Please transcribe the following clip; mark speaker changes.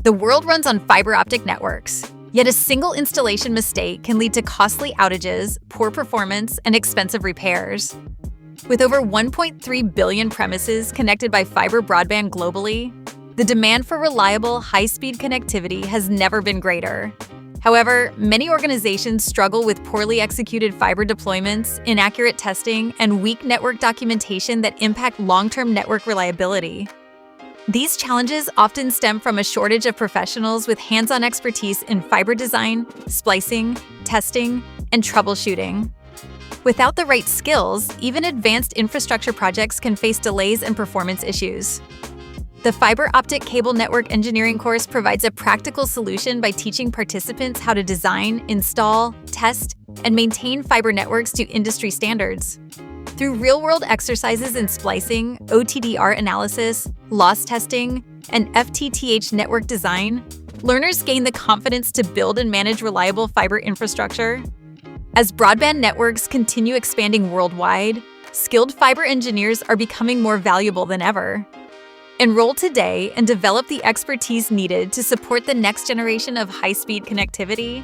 Speaker 1: The world runs on fiber optic networks, yet a single installation mistake can lead to costly outages, poor performance, and expensive repairs. With over 1.3 billion premises connected by fiber broadband globally, the demand for reliable, high-speed connectivity has never been greater. However, many organizations struggle with poorly executed fiber deployments, inaccurate testing, and weak network documentation that impact long-term network reliability. These challenges often stem from a shortage of professionals with hands-on expertise in fiber design, splicing, testing, and troubleshooting. Without the right skills, even advanced infrastructure projects can face delays and performance issues. The Fiber Optic Cable Network Engineering course provides a practical solution by teaching participants how to design, install, test, and maintain fiber networks to industry standards. Through real-world exercises in splicing, OTDR analysis, loss testing, and FTTH network design, learners gain the confidence to build and manage reliable fiber infrastructure. As broadband networks continue expanding worldwide, skilled fiber engineers are becoming more valuable than ever. Enroll today and develop the expertise needed to support the next generation of high-speed connectivity